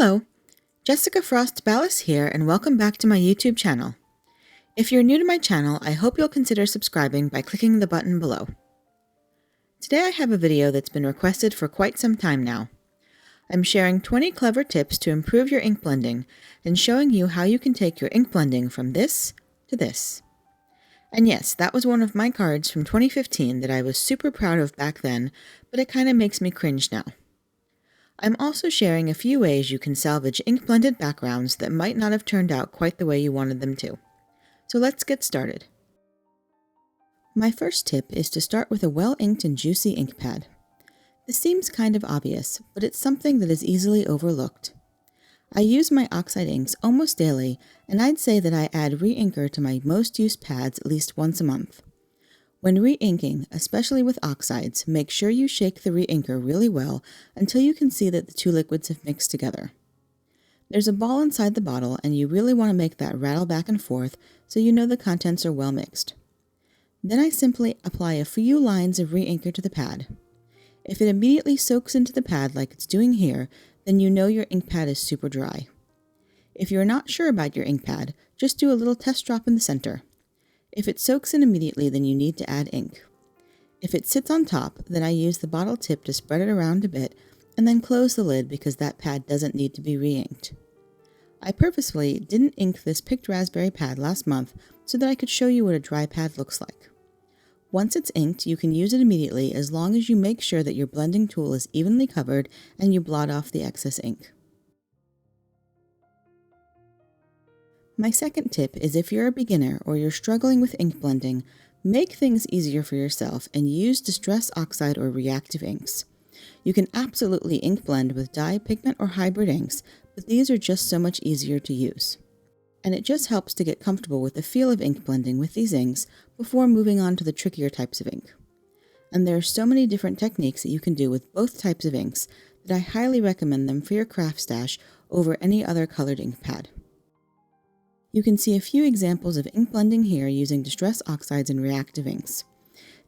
Hello, Jessica Frost-Ballas here, and welcome back to my YouTube channel. If you're new to my channel, I hope you'll consider subscribing by clicking the button below. Today I have a video that's been requested for quite some time now. I'm sharing 20 clever tips to improve your ink blending and showing you how you can take your ink blending from this to this. And yes, that was one of my cards from 2015 that I was super proud of back then, but it kind of makes me cringe now. I'm also sharing a few ways you can salvage ink-blended backgrounds that might not have turned out quite the way you wanted them to. So let's get started. My first tip is to start with a well-inked and juicy ink pad. This seems kind of obvious, but it's something that is easily overlooked. I use my Oxide inks almost daily, and I'd say that I add re-inker to my most used pads at least once a month. When re-inking, especially with oxides, make sure you shake the re-inker really well until you can see that the two liquids have mixed together. There's a ball inside the bottle, and you really want to make that rattle back and forth so you know the contents are well mixed. Then I simply apply a few lines of re-inker to the pad. If it immediately soaks into the pad like it's doing here, then you know your ink pad is super dry. If you're not sure about your ink pad, just do a little test drop in the center. If it soaks in immediately, then you need to add ink. If it sits on top, then I use the bottle tip to spread it around a bit and then close the lid because that pad doesn't need to be re-inked. I purposefully didn't ink this picked raspberry pad last month so that I could show you what a dry pad looks like. Once it's inked, you can use it immediately as long as you make sure that your blending tool is evenly covered and you blot off the excess ink. My second tip is if you're a beginner or you're struggling with ink blending, make things easier for yourself and use Distress Oxide or Reactive inks. You can absolutely ink blend with dye, pigment, or hybrid inks, but these are just so much easier to use. And it just helps to get comfortable with the feel of ink blending with these inks before moving on to the trickier types of ink. And there are so many different techniques that you can do with both types of inks that I highly recommend them for your craft stash over any other colored ink pad. You can see a few examples of ink blending here using Distress Oxides and Reactive inks.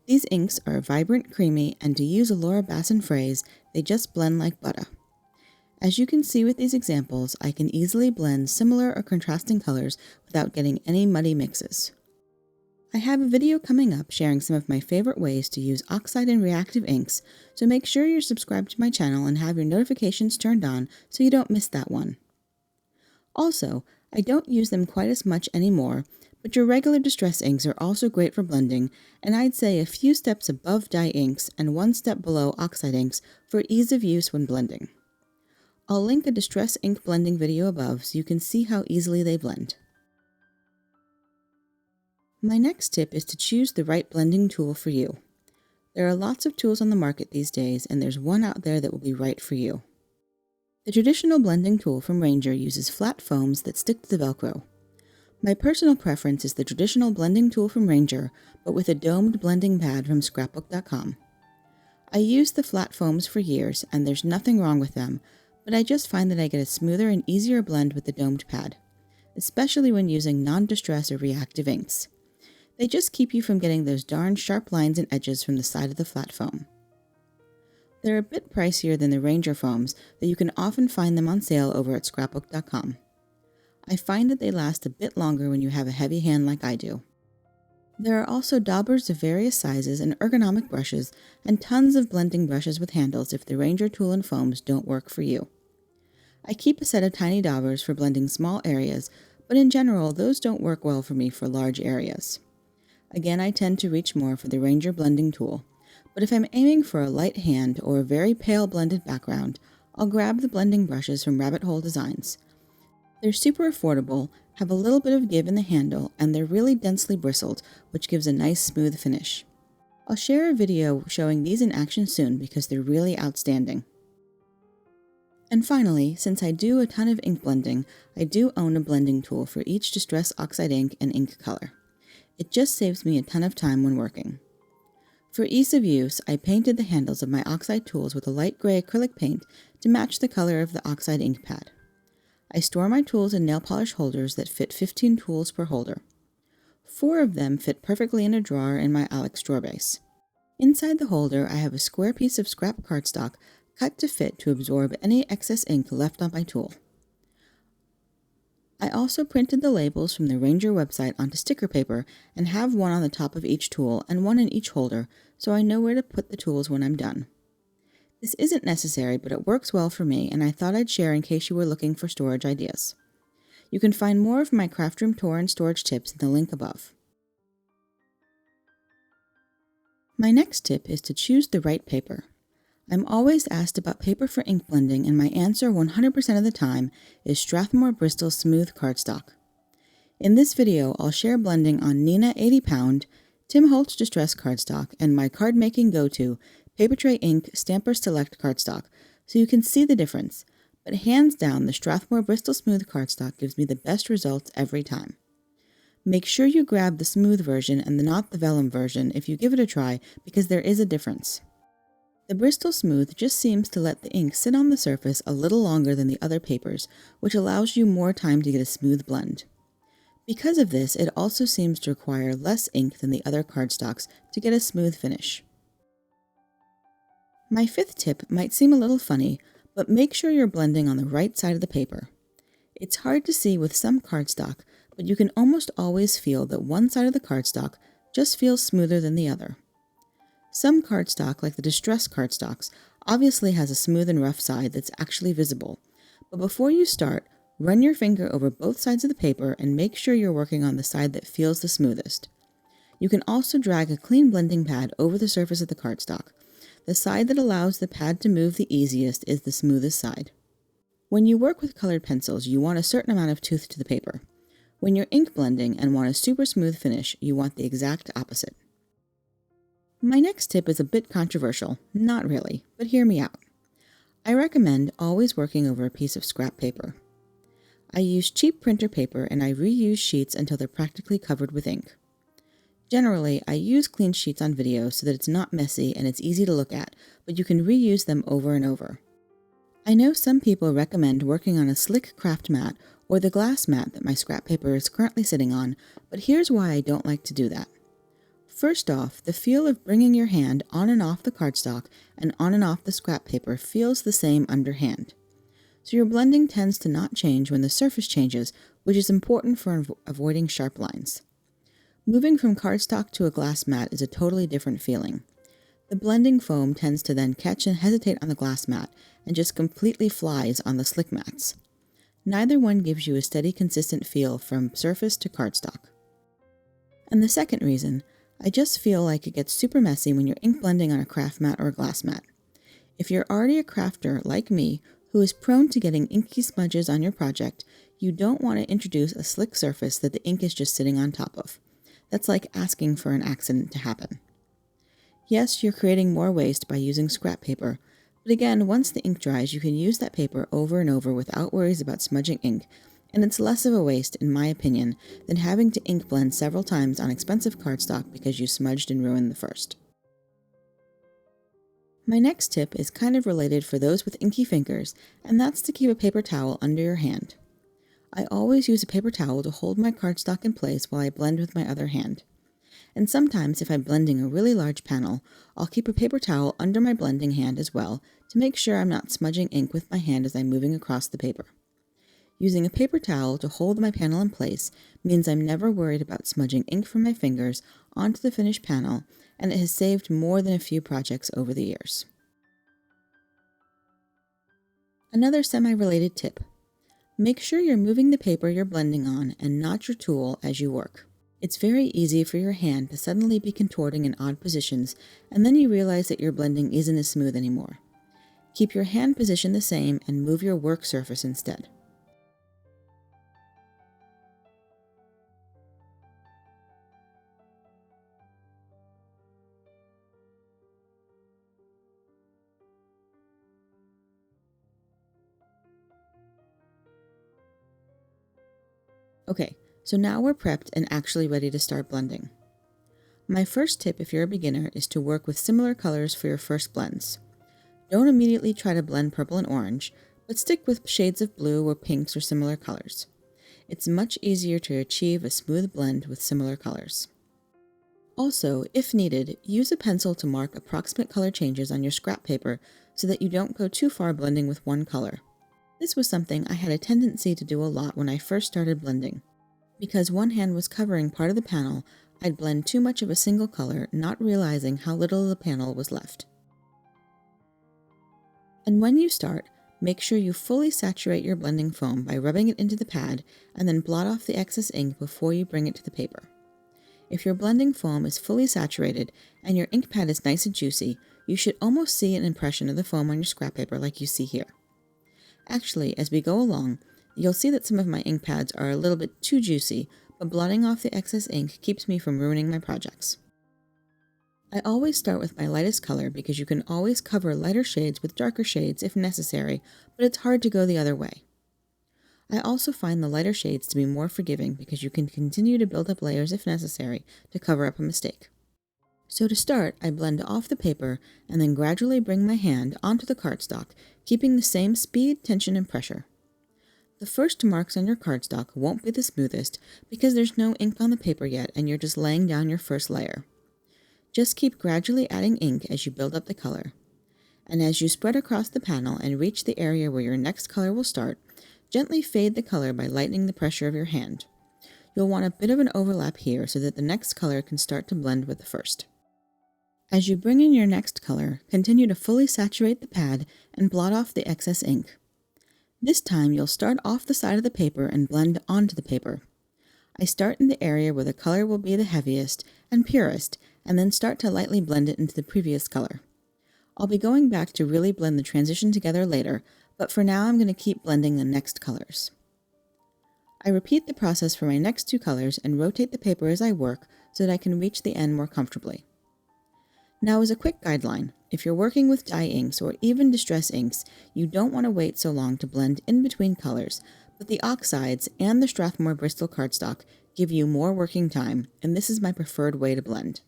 These inks are vibrant, creamy, and to use a Laura Basson phrase, they just blend like butter. As you can see with these examples, I can easily blend similar or contrasting colors without getting any muddy mixes. I have a video coming up sharing some of my favorite ways to use Oxide and Reactive inks, so make sure you're subscribed to my channel and have your notifications turned on so you don't miss that one. Also, I don't use them quite as much anymore, but your regular Distress inks are also great for blending, and I'd say a few steps above dye inks and one step below Oxide inks for ease of use when blending. I'll link a Distress ink blending video above so you can see how easily they blend. My next tip is to choose the right blending tool for you. There are lots of tools on the market these days, and there's one out there that will be right for you. The traditional blending tool from Ranger uses flat foams that stick to the Velcro. My personal preference is the traditional blending tool from Ranger, but with a domed blending pad from scrapbook.com. I used the flat foams for years, and there's nothing wrong with them, but I just find that I get a smoother and easier blend with the domed pad, especially when using non-distress or reactive inks. They just keep you from getting those darn sharp lines and edges from the side of the flat foam. They're a bit pricier than the Ranger foams, but you can often find them on sale over at scrapbook.com. I find that they last a bit longer when you have a heavy hand like I do. There are also daubers of various sizes and ergonomic brushes, and tons of blending brushes with handles if the Ranger tool and foams don't work for you. I keep a set of tiny daubers for blending small areas, but in general those don't work well for me for large areas. Again, I tend to reach more for the Ranger blending tool. But if I'm aiming for a light hand or a very pale blended background, I'll grab the blending brushes from Rabbit Hole Designs. They're super affordable, have a little bit of give in the handle, and they're really densely bristled, which gives a nice smooth finish. I'll share a video showing these in action soon because they're really outstanding. And finally, since I do a ton of ink blending, I do own a blending tool for each Distress Oxide ink and ink color. It just saves me a ton of time when working. For ease of use, I painted the handles of my Oxide tools with a light gray acrylic paint to match the color of the Oxide ink pad. I store my tools in nail polish holders that fit 15 tools per holder. 4 of them fit perfectly in a drawer in my Alex drawer base. Inside the holder, I have a square piece of scrap cardstock cut to fit to absorb any excess ink left on my tool. I also printed the labels from the Ranger website onto sticker paper and have one on the top of each tool and one in each holder so I know where to put the tools when I'm done. This isn't necessary, but it works well for me, and I thought I'd share in case you were looking for storage ideas. You can find more of my craft room tour and storage tips in the link above. My next tip is to choose the right paper. I'm always asked about paper for ink blending, and my answer 100% of the time is Strathmore Bristol Smooth Cardstock. In this video, I'll share blending on Neenah 80 pound, Tim Holtz Distress Cardstock, and my card making go-to, Paper Tray Ink Stamper Select Cardstock, so you can see the difference, but hands down the Strathmore Bristol Smooth Cardstock gives me the best results every time. Make sure you grab the smooth version and not the vellum version if you give it a try, because there is a difference. The Bristol Smooth just seems to let the ink sit on the surface a little longer than the other papers, which allows you more time to get a smooth blend. Because of this, it also seems to require less ink than the other cardstocks to get a smooth finish. My fifth tip might seem a little funny, but make sure you're blending on the right side of the paper. It's hard to see with some cardstock, but you can almost always feel that one side of the cardstock just feels smoother than the other. Some cardstock, like the Distress cardstocks, obviously has a smooth and rough side that's actually visible, but before you start, run your finger over both sides of the paper and make sure you're working on the side that feels the smoothest. You can also drag a clean blending pad over the surface of the cardstock. The side that allows the pad to move the easiest is the smoothest side. When you work with colored pencils, you want a certain amount of tooth to the paper. When you're ink blending and want a super smooth finish, you want the exact opposite. My next tip is a bit controversial, not really, but hear me out. I recommend always working over a piece of scrap paper. I use cheap printer paper and I reuse sheets until they're practically covered with ink. Generally, I use clean sheets on video so that it's not messy and it's easy to look at, but you can reuse them over and over. I know some people recommend working on a slick craft mat or the glass mat that my scrap paper is currently sitting on, but here's why I don't like to do that. First off, the feel of bringing your hand on and off the cardstock and on and off the scrap paper feels the same underhand. So your blending tends to not change when the surface changes, which is important for avoiding sharp lines. Moving from cardstock to a glass mat is a totally different feeling. The blending foam tends to then catch and hesitate on the glass mat and just completely flies on the slick mats. Neither one gives you a steady, consistent feel from surface to cardstock. And the second reason, I just feel like it gets super messy when you're ink blending on a craft mat or a glass mat. If you're already a crafter like me, who is prone to getting inky smudges on your project, you don't want to introduce a slick surface that the ink is just sitting on top of. That's like asking for an accident to happen. Yes, you're creating more waste by using scrap paper, but again, once the ink dries, you can use that paper over and over without worries about smudging ink, and it's less of a waste, in my opinion, than having to ink blend several times on expensive cardstock because you smudged and ruined the first. My next tip is kind of related for those with inky fingers, and that's to keep a paper towel under your hand. I always use a paper towel to hold my cardstock in place while I blend with my other hand. And sometimes if I'm blending a really large panel, I'll keep a paper towel under my blending hand as well to make sure I'm not smudging ink with my hand as I'm moving across the paper. Using a paper towel to hold my panel in place means I'm never worried about smudging ink from my fingers onto the finished panel, and it has saved more than a few projects over the years. Another semi-related tip. Make sure you're moving the paper you're blending on and not your tool as you work. It's very easy for your hand to suddenly be contorting in odd positions, and then you realize that your blending isn't as smooth anymore. Keep your hand position the same and move your work surface instead. Okay, so now we're prepped and actually ready to start blending. My first tip if you're a beginner is to work with similar colors for your first blends. Don't immediately try to blend purple and orange, but stick with shades of blue or pinks or similar colors. It's much easier to achieve a smooth blend with similar colors. Also, if needed, use a pencil to mark approximate color changes on your scrap paper so that you don't go too far blending with one color. This was something I had a tendency to do a lot when I first started blending. Because one hand was covering part of the panel, I'd blend too much of a single color, not realizing how little of the panel was left. And when you start, make sure you fully saturate your blending foam by rubbing it into the pad and then blot off the excess ink before you bring it to the paper. If your blending foam is fully saturated and your ink pad is nice and juicy, you should almost see an impression of the foam on your scrap paper like you see here. Actually, as we go along, you'll see that some of my ink pads are a little bit too juicy, but blotting off the excess ink keeps me from ruining my projects. I always start with my lightest color because you can always cover lighter shades with darker shades if necessary, but it's hard to go the other way. I also find the lighter shades to be more forgiving because you can continue to build up layers if necessary to cover up a mistake. So to start, I blend off the paper and then gradually bring my hand onto the cardstock, keeping the same speed, tension, and pressure. The first marks on your cardstock won't be the smoothest because there's no ink on the paper yet and you're just laying down your first layer. Just keep gradually adding ink as you build up the color. And as you spread across the panel and reach the area where your next color will start, gently fade the color by lightening the pressure of your hand. You'll want a bit of an overlap here so that the next color can start to blend with the first. As you bring in your next color, continue to fully saturate the pad and blot off the excess ink. This time you'll start off the side of the paper and blend onto the paper. I start in the area where the color will be the heaviest and purest, and then start to lightly blend it into the previous color. I'll be going back to really blend the transition together later, but for now I'm going to keep blending the next colors. I repeat the process for my next two colors and rotate the paper as I work so that I can reach the end more comfortably. Now, as a quick guideline, if you're working with dye inks or even distress inks, you don't want to wait so long to blend in between colors, but the Oxides and the Strathmore Bristol cardstock give you more working time, and this is my preferred way to blend.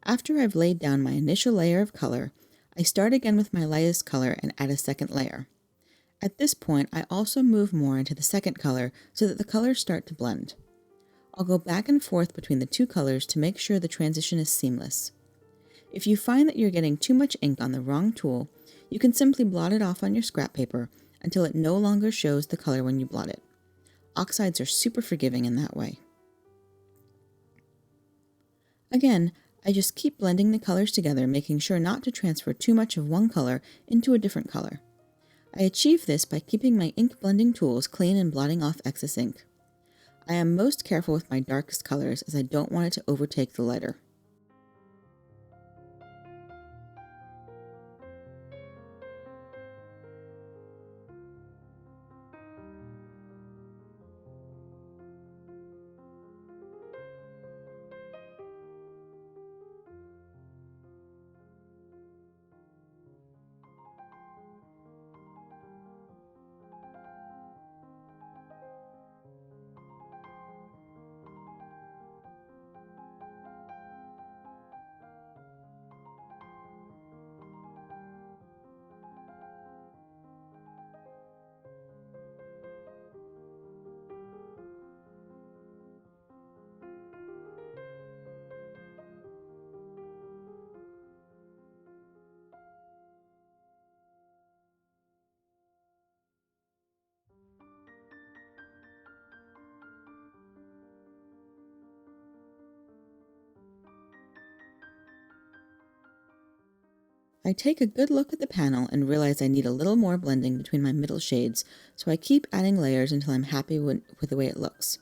After I've laid down my initial layer of color, I start again with my lightest color and add a second layer. At this point, I also move more into the second color so that the colors start to blend. I'll go back and forth between the two colors to make sure the transition is seamless. If you find that you're getting too much ink on the wrong tool, you can simply blot it off on your scrap paper until it no longer shows the color when you blot it. Oxides are super forgiving in that way. Again, I just keep blending the colors together, making sure not to transfer too much of one color into a different color. I achieve this by keeping my ink blending tools clean and blotting off excess ink. I am most careful with my darkest colors as I don't want it to overtake the lighter. I take a good look at the panel and realize I need a little more blending between my middle shades, so I keep adding layers until I'm happy with the way it looks.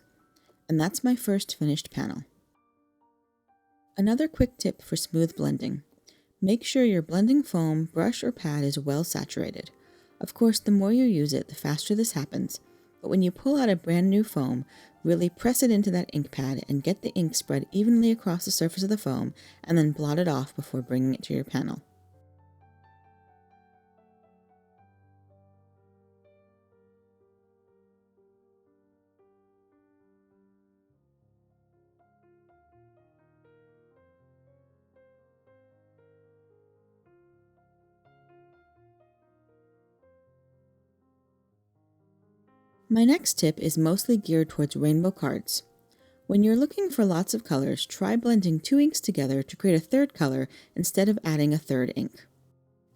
And that's my first finished panel. Another quick tip for smooth blending. Make sure your blending foam, brush, or pad is well saturated. Of course, the more you use it, the faster this happens, but when you pull out a brand new foam, really press it into that ink pad and get the ink spread evenly across the surface of the foam and then blot it off before bringing it to your panel. My next tip is mostly geared towards rainbow cards. When you're looking for lots of colors, try blending two inks together to create a third color instead of adding a third ink.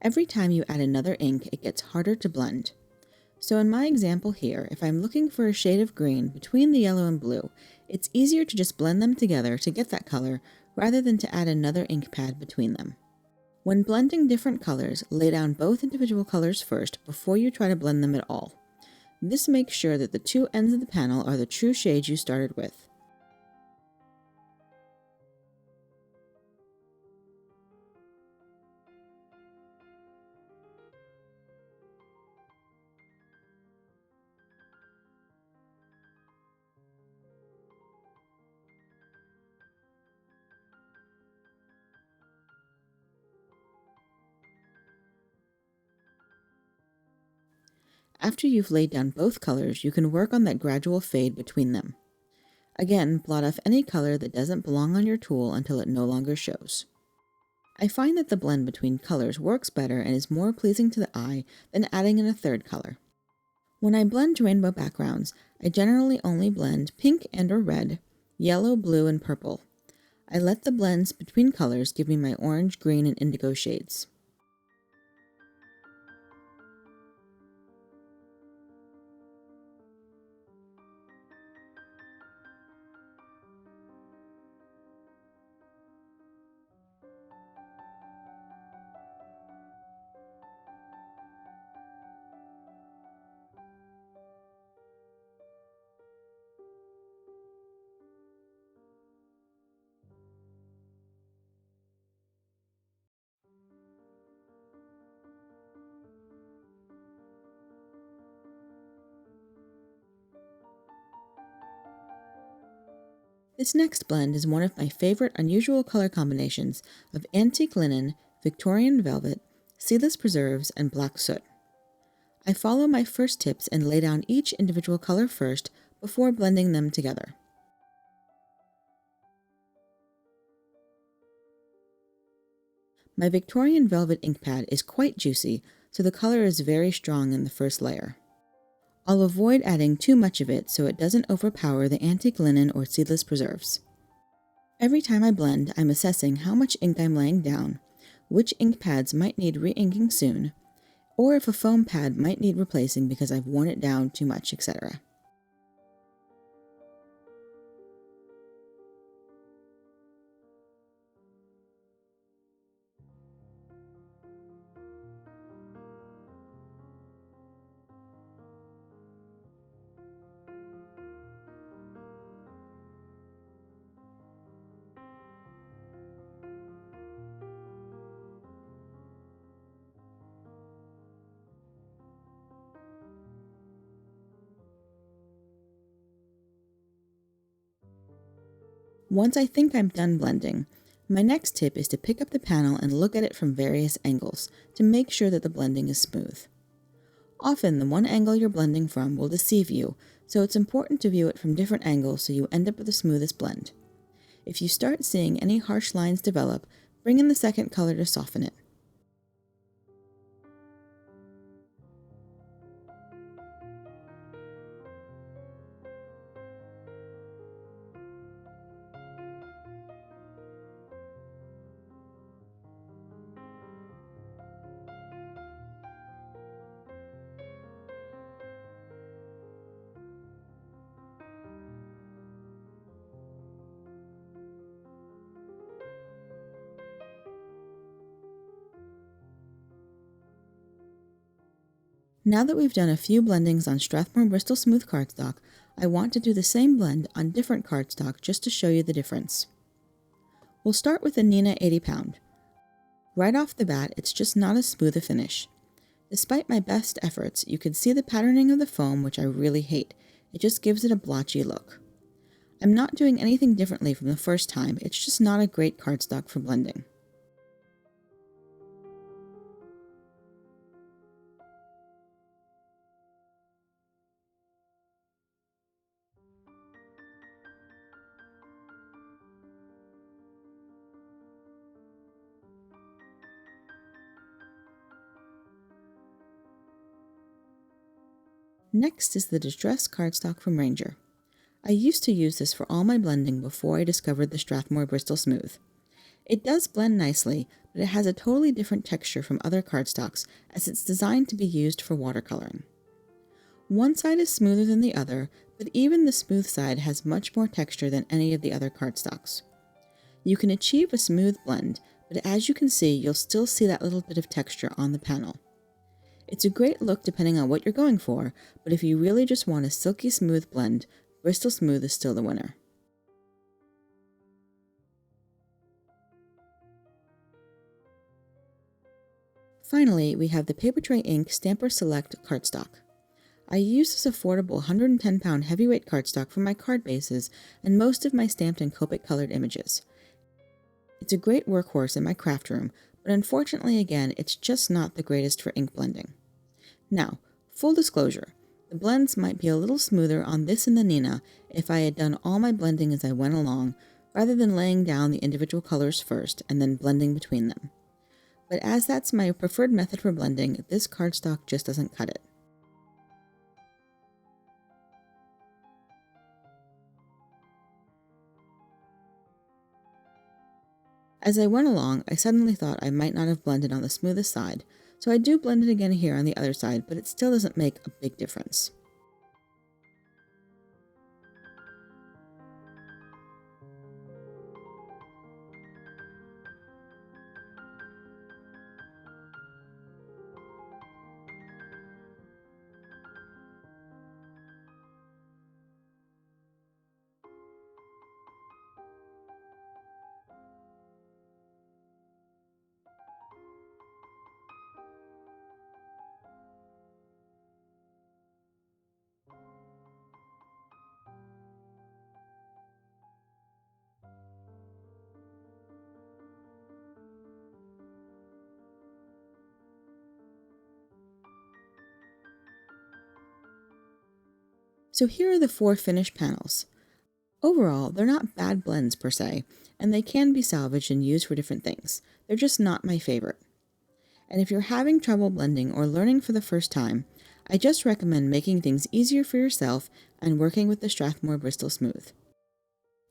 Every time you add another ink, it gets harder to blend. So in my example here, if I'm looking for a shade of green between the yellow and blue, it's easier to just blend them together to get that color rather than to add another ink pad between them. When blending different colors, lay down both individual colors first before you try to blend them at all. This makes sure that the two ends of the panel are the true shades you started with. After you've laid down both colors, you can work on that gradual fade between them. Again, blot off any color that doesn't belong on your tool until it no longer shows. I find that the blend between colors works better and is more pleasing to the eye than adding in a third color. When I blend rainbow backgrounds, I generally only blend pink and/or red, yellow, blue, and purple. I let the blends between colors give me my orange, green, and indigo shades. This next blend is one of my favorite unusual color combinations of antique linen, Victorian velvet, seedless preserves, and black soot. I follow my first tips and lay down each individual color first before blending them together. My Victorian velvet ink pad is quite juicy, so the color is very strong in the first layer. I'll avoid adding too much of it so it doesn't overpower the antique linen or seedless preserves. Every time I blend, I'm assessing how much ink I'm laying down, which ink pads might need re-inking soon, or if a foam pad might need replacing because I've worn it down too much, etc. Once I think I'm done blending, my next tip is to pick up the panel and look at it from various angles to make sure that the blending is smooth. Often the one angle you're blending from will deceive you, so it's important to view it from different angles so you end up with the smoothest blend. If you start seeing any harsh lines develop, bring in the second color to soften it. Now that we've done a few blendings on Strathmore Bristol smooth cardstock, I want to do the same blend on different cardstock just to show you the difference. We'll start with the Neenah 80 pound. Right off the bat, it's just not as smooth a finish. Despite my best efforts, you can see the patterning of the foam, which I really hate. It just gives it a blotchy look. I'm not doing anything differently from the first time, it's just not a great cardstock for blending. Next is the Distress cardstock from Ranger. I used to use this for all my blending before I discovered the Strathmore Bristol Smooth. It does blend nicely, but it has a totally different texture from other cardstocks as it's designed to be used for watercoloring. One side is smoother than the other, but even the smooth side has much more texture than any of the other cardstocks. You can achieve a smooth blend, but as you can see, you'll still see that little bit of texture on the panel. It's a great look depending on what you're going for, but if you really just want a silky smooth blend, Bristol Smooth is still the winner. Finally, we have the Paper Tray Ink Stamper Select cardstock. I use this affordable 110-pound heavyweight cardstock for my card bases and most of my stamped and Copic colored images. It's a great workhorse in my craft room, but unfortunately again, it's just not the greatest for ink blending. Now, full disclosure, the blends might be a little smoother on this and the Nina if I had done all my blending as I went along, rather than laying down the individual colors first and then blending between them. But as that's my preferred method for blending, this cardstock just doesn't cut it. As I went along, I suddenly thought I might not have blended on the smoothest side, so I do blend it again here on the other side, but it still doesn't make a big difference. So here are the 4 finished panels. Overall, they're not bad blends per se, and they can be salvaged and used for different things. They're just not my favorite. And if you're having trouble blending or learning for the first time, I just recommend making things easier for yourself and working with the Strathmore Bristol Smooth.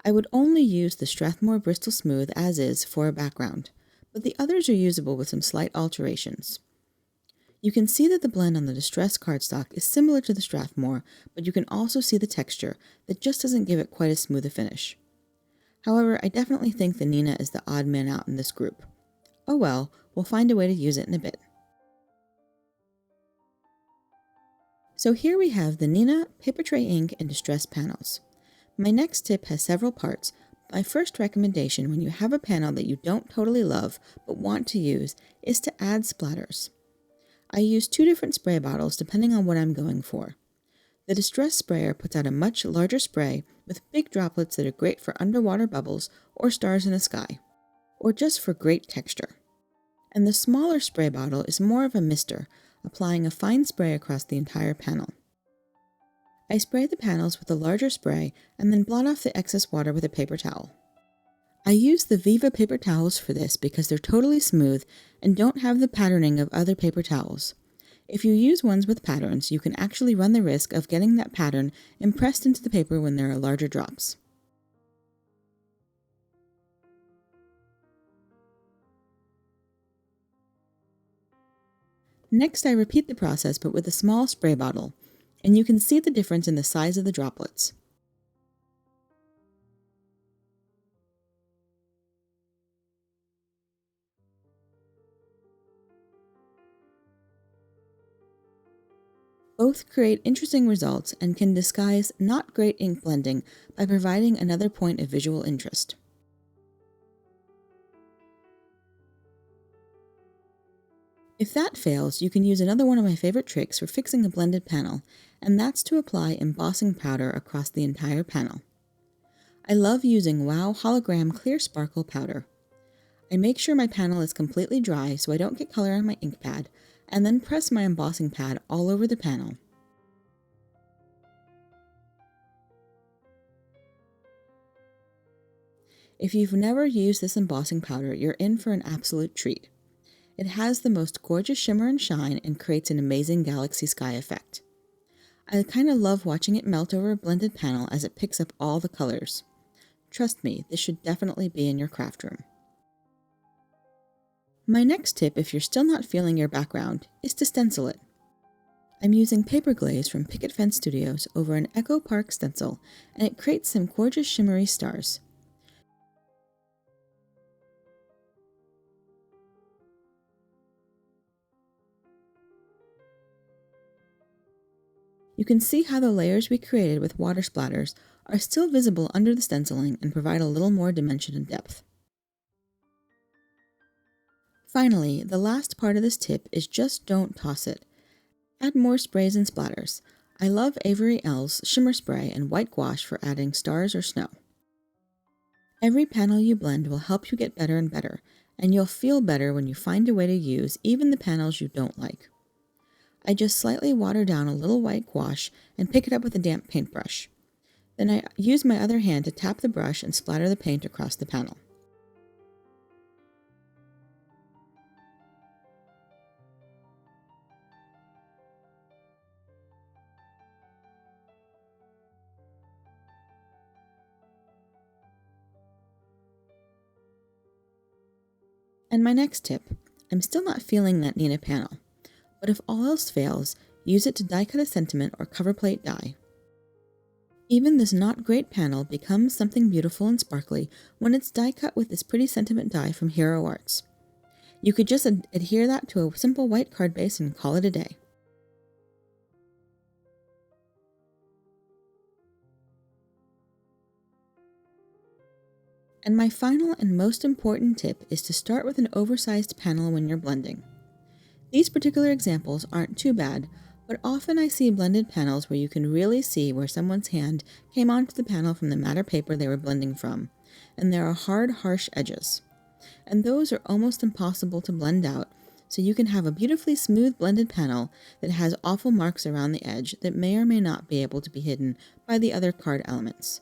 I would only use the Strathmore Bristol Smooth as is for a background, but the others are usable with some slight alterations. You can see that the blend on the Distress cardstock is similar to the Strathmore, but you can also see the texture that just doesn't give it quite as smooth a finish. However, I definitely think the Nina is the odd man out in this group. Oh well, we'll find a way to use it in a bit. So here we have the Nina, Paper Tray Ink, and Distress panels. My next tip has several parts. My first recommendation when you have a panel that you don't totally love but want to use is to add splatters. I use 2 different spray bottles depending on what I'm going for. The Distress sprayer puts out a much larger spray with big droplets that are great for underwater bubbles or stars in the sky, or just for great texture. And the smaller spray bottle is more of a mister, applying a fine spray across the entire panel. I spray the panels with a larger spray and then blot off the excess water with a paper towel. I use the Viva paper towels for this because they're totally smooth and don't have the patterning of other paper towels. If you use ones with patterns, you can actually run the risk of getting that pattern impressed into the paper when there are larger drops. Next, I repeat the process but with a small spray bottle, and you can see the difference in the size of the droplets. Both create interesting results and can disguise not great ink blending by providing another point of visual interest. If that fails, you can use another one of my favorite tricks for fixing a blended panel, and that's to apply embossing powder across the entire panel. I love using Wow Hologram Clear Sparkle powder. I make sure my panel is completely dry so I don't get color on my ink pad, and then press my embossing pad all over the panel. If you've never used this embossing powder, you're in for an absolute treat. It has the most gorgeous shimmer and shine and creates an amazing galaxy sky effect. I kind of love watching it melt over a blended panel as it picks up all the colors. Trust me, this should definitely be in your craft room. My next tip, if you're still not feeling your background, is to stencil it. I'm using paper glaze from Picket Fence Studios over an Echo Park stencil, and it creates some gorgeous shimmery stars. You can see how the layers we created with water splatters are still visible under the stenciling and provide a little more dimension and depth. Finally, the last part of this tip is just don't toss it. Add more sprays and splatters. I love Avery L's shimmer spray and white gouache for adding stars or snow. Every panel you blend will help you get better and better, and you'll feel better when you find a way to use even the panels you don't like. I just slightly water down a little white gouache and pick it up with a damp paintbrush. Then I use my other hand to tap the brush and splatter the paint across the panel. And my next tip, I'm still not feeling that Nina panel, but if all else fails, use it to die cut a sentiment or cover plate die. Even this not great panel becomes something beautiful and sparkly when it's die cut with this pretty sentiment die from Hero Arts. You could just adhere that to a simple white card base and call it a day. And my final and most important tip is to start with an oversized panel when you're blending. These particular examples aren't too bad, but often I see blended panels where you can really see where someone's hand came onto the panel from the matte paper they were blending from, and there are hard, harsh edges. And those are almost impossible to blend out, so you can have a beautifully smooth blended panel that has awful marks around the edge that may or may not be able to be hidden by the other card elements.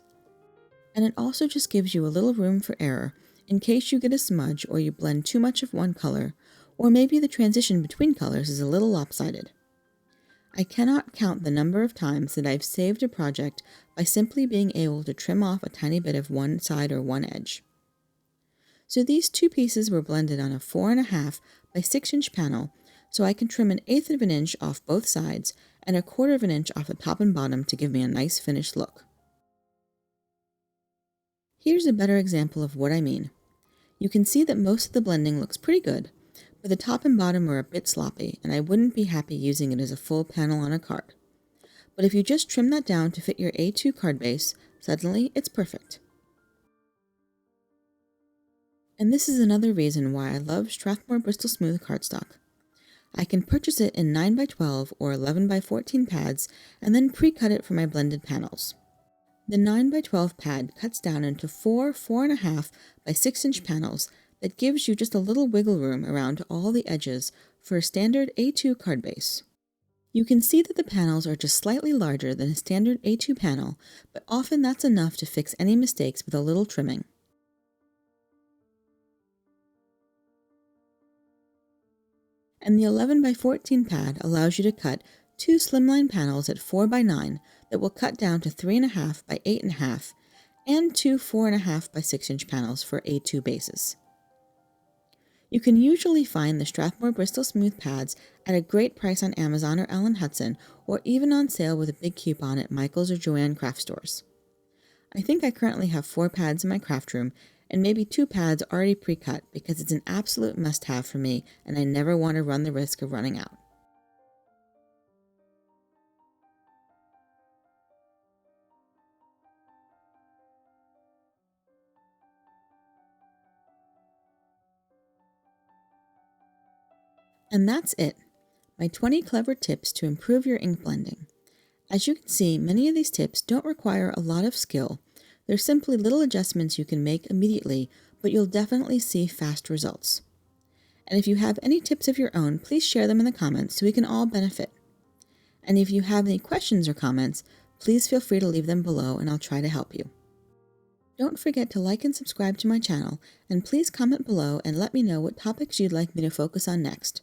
And it also just gives you a little room for error in case you get a smudge or you blend too much of one color, or maybe the transition between colors is a little lopsided. I cannot count the number of times that I've saved a project by simply being able to trim off a tiny bit of one side or one edge. So these two pieces were blended on a 4.5 by 6-inch panel, so I can trim 1/8 of an inch off both sides and 1/4 of an inch off the top and bottom to give me a nice finished look. Here's a better example of what I mean. You can see that most of the blending looks pretty good, but the top and bottom are a bit sloppy, and I wouldn't be happy using it as a full panel on a card. But if you just trim that down to fit your A2 card base, suddenly it's perfect. And this is another reason why I love Strathmore Bristol Smooth cardstock. I can purchase it in 9 by 12 or 11 by 14 pads and then pre-cut it for my blended panels. The 9 by 12 pad cuts down into 4.5 by 6-inch panels that gives you just a little wiggle room around all the edges for a standard A2 card base. You can see that the panels are just slightly larger than a standard A2 panel, but often that's enough to fix any mistakes with a little trimming. And the 11 by 14 pad allows you to cut 2 slimline panels at 4 by 9 that will cut down to 3.5 by 8.5 and 2 4.5 by 6-inch panels for A2 bases. You can usually find the Strathmore Bristol Smooth pads at a great price on Amazon or Ellen Hudson, or even on sale with a big coupon at Michael's or Joann craft stores. I think I currently have 4 pads in my craft room, and maybe 2 pads already pre-cut because it's an absolute must-have for me and I never want to run the risk of running out. And that's it, my 20 clever tips to improve your ink blending. As you can see, many of these tips don't require a lot of skill. They're simply little adjustments you can make immediately, but you'll definitely see fast results. And if you have any tips of your own, please share them in the comments so we can all benefit. And if you have any questions or comments, please feel free to leave them below and I'll try to help you. Don't forget to like and subscribe to my channel, and please comment below and let me know what topics you'd like me to focus on next.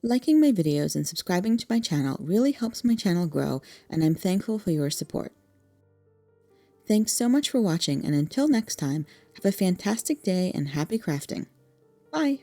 Liking my videos and subscribing to my channel really helps my channel grow, and I'm thankful for your support. Thanks so much for watching, and until next time, have a fantastic day and happy crafting. Bye!